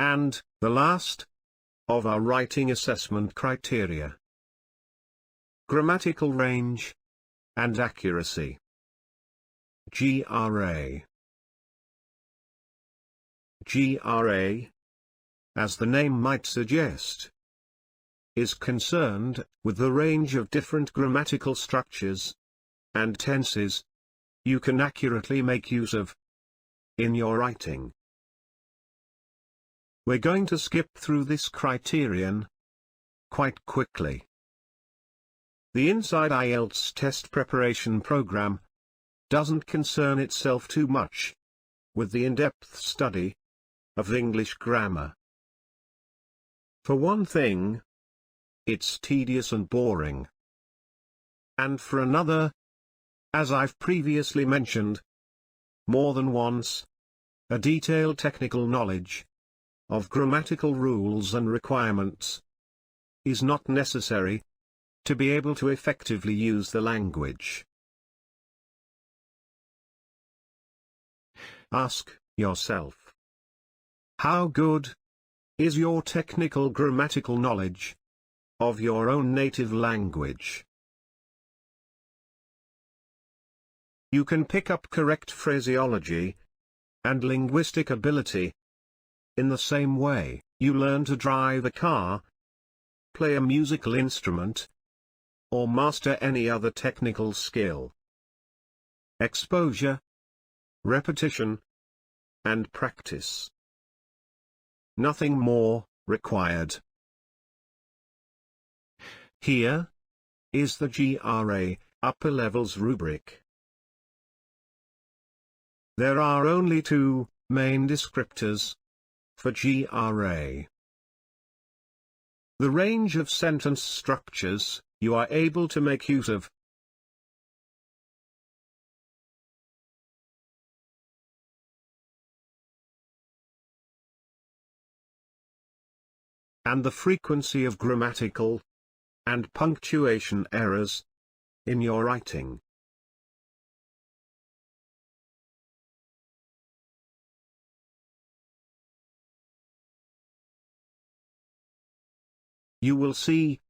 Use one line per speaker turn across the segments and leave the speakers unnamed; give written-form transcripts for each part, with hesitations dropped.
And, the last, of our writing assessment criteria. Grammatical range and accuracy. GRA. GRA, as the name might suggest, is concerned with the range of different grammatical structures and tenses you can accurately make use of in your writing. We're going to skip through this criterion quite quickly. The Inside IELTS test preparation program doesn't concern itself too much with the in-depth study of English grammar. For one thing, it's tedious and boring. And for another, as I've previously mentioned more than once, a detailed technical knowledge of grammatical rules and requirements is not necessary to be able to effectively use the language. Ask yourself, how good is your technical grammatical knowledge of your own native language? You can pick up correct phraseology and linguistic ability in the same way you learn to drive a car, play a musical instrument, or master any other technical skill. Exposure, repetition, and practice. Nothing more required. Here is the GRA Upper Levels rubric. There are only two main descriptors for GRA. The range of sentence structures you are able to make use of, and the frequency of grammatical and punctuation errors in your writing. You will see,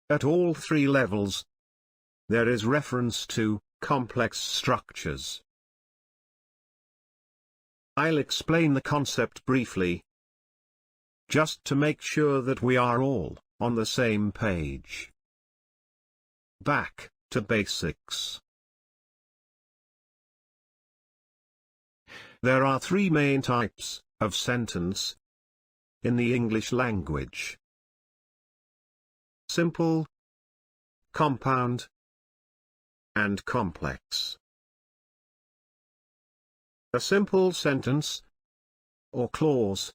at all three levels, there is reference to complex structures. I'll explain the concept briefly, just to make sure that we are all on the same page. Back to basics. There are three main types of sentence in the English language: simple, compound, and complex. A simple sentence, or clause,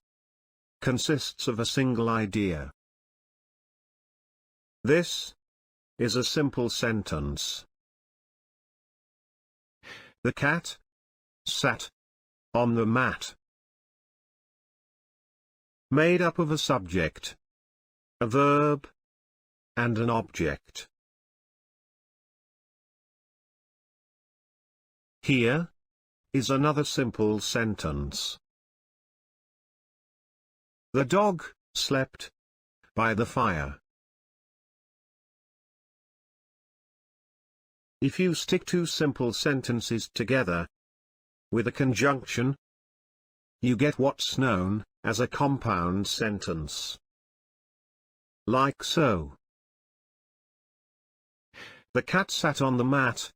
consists of a single idea. This is a simple sentence. The cat sat on the mat. Made up of a subject, a verb, and an object. Here is another simple sentence. The dog slept by the fire. If you stick two simple sentences together with a conjunction, you get what's known as a compound sentence. Like so. The cat sat on the mat,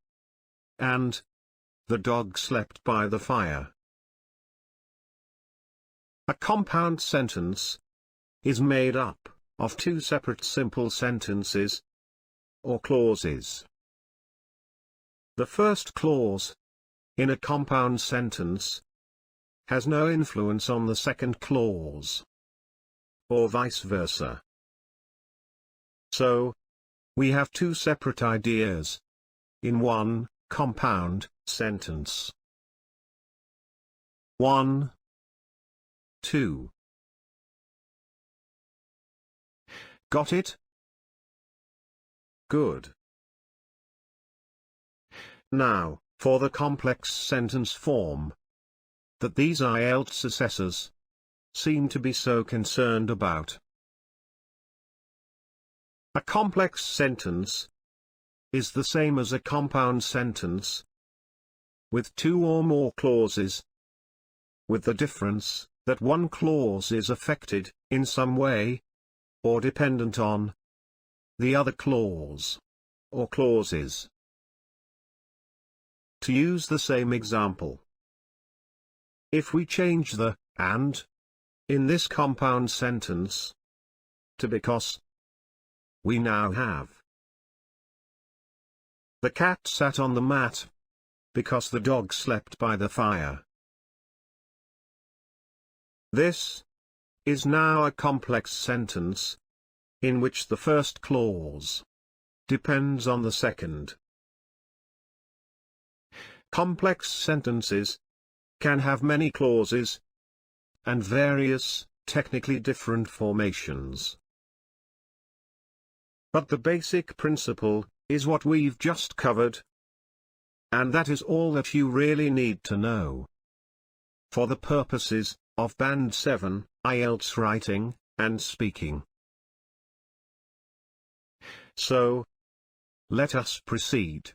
and the dog slept by the fire. A compound sentence is made up of two separate simple sentences, or clauses. The first clause in a compound sentence has no influence on the second clause, or vice versa. So, we have two separate ideas in one compound sentence. 1, 2. Got it? Good. Now, for the complex sentence form that these IELTS assessors seem to be so concerned about. A complex sentence is the same as a compound sentence with two or more clauses, with the difference that one clause is affected, in some way, or dependent on, the other clause, or clauses. To use the same example, if we change the "and" in this compound sentence to because, we now have the cat sat on the mat because the dog slept by the fire. This is now a complex sentence in which the first clause depends on the second. Complex sentences can have many clauses and various, technically different formations. But the basic principle is what we've just covered, and that is all that you really need to know for the purposes of Band 7, IELTS writing and speaking. So, let us proceed.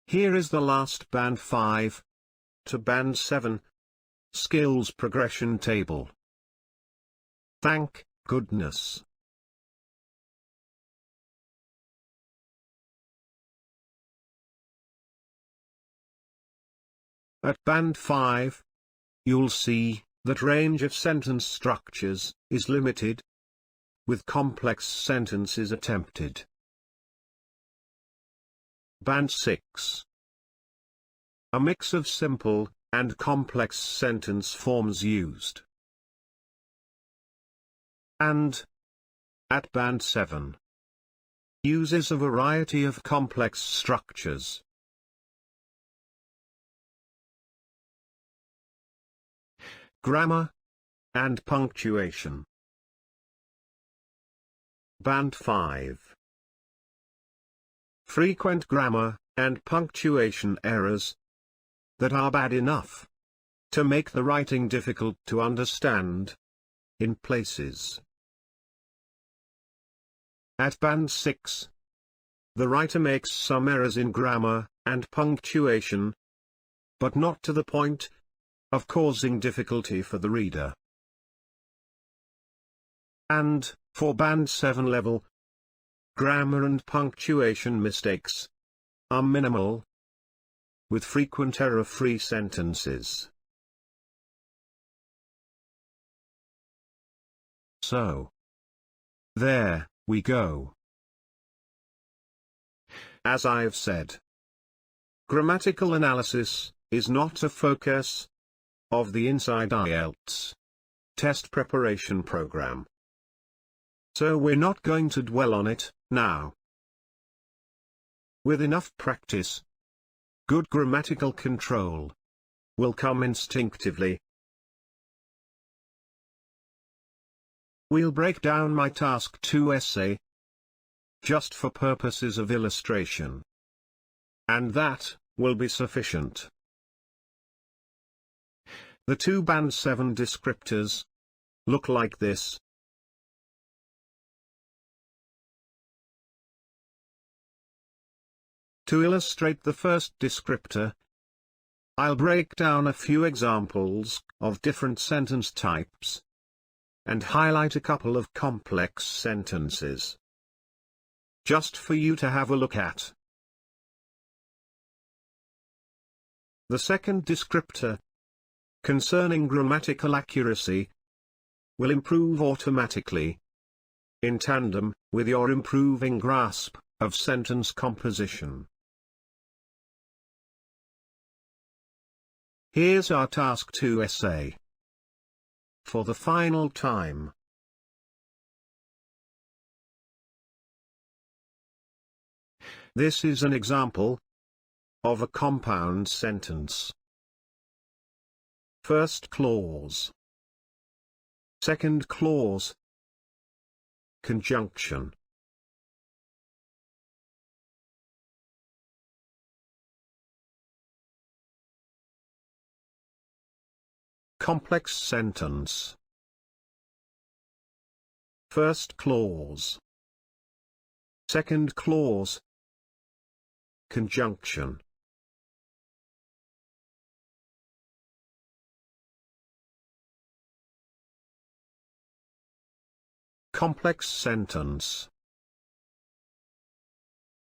Here is the last Band 5 to Band 7 skills progression table. Thank goodness. At Band 5, you'll see that range of sentence structures is limited, with complex sentences attempted. Band 6. A mix of simple and complex sentence forms used. And, at Band 7, uses a variety of complex structures. Grammar and punctuation. Band 5. Frequent grammar and punctuation errors that are bad enough to make the writing difficult to understand in places. At Band 6, the writer makes some errors in grammar and punctuation, but not to the point of causing difficulty for the reader. And, for Band 7 level, grammar and punctuation mistakes are minimal, with frequent error-free sentences. So, there we go. As I've said, grammatical analysis is not a focus of the Inside IELTS test preparation program. So we're not going to dwell on it now. With enough practice, good grammatical control will come instinctively. We'll break down my Task 2 essay just for purposes of illustration, and that will be sufficient. The two Band 7 descriptors look like this. To illustrate the first descriptor, I'll break down a few examples of different sentence types and highlight a couple of complex sentences, just for you to have a look at. The second descriptor, concerning grammatical accuracy, will improve automatically, in tandem with your improving grasp of sentence composition. Here's our Task 2 essay. For the final time. This is an example of a compound sentence. First clause. Second clause. Conjunction. Complex sentence. First clause. Second clause. Conjunction. Complex sentence.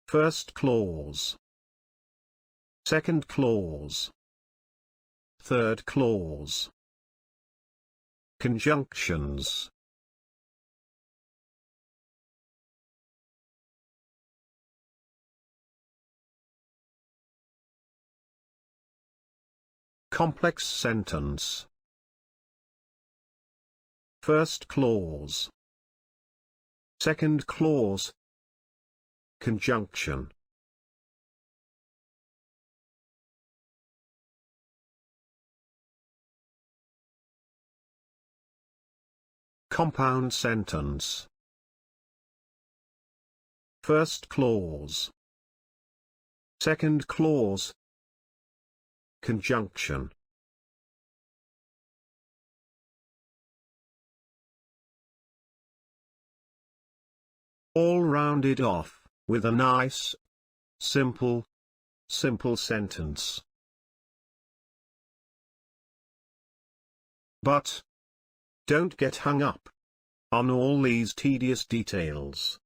First clause. Second clause. Third clause. Conjunctions. Complex sentence. First clause. Second clause. Conjunction. Compound sentence. First clause. Second clause. Conjunction. All rounded off, with a nice, simple sentence. But don't get hung up on all these tedious details.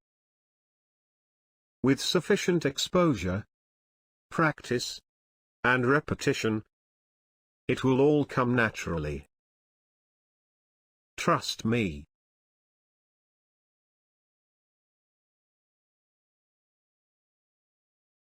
With sufficient exposure, practice, and repetition, it will all come naturally. Trust me.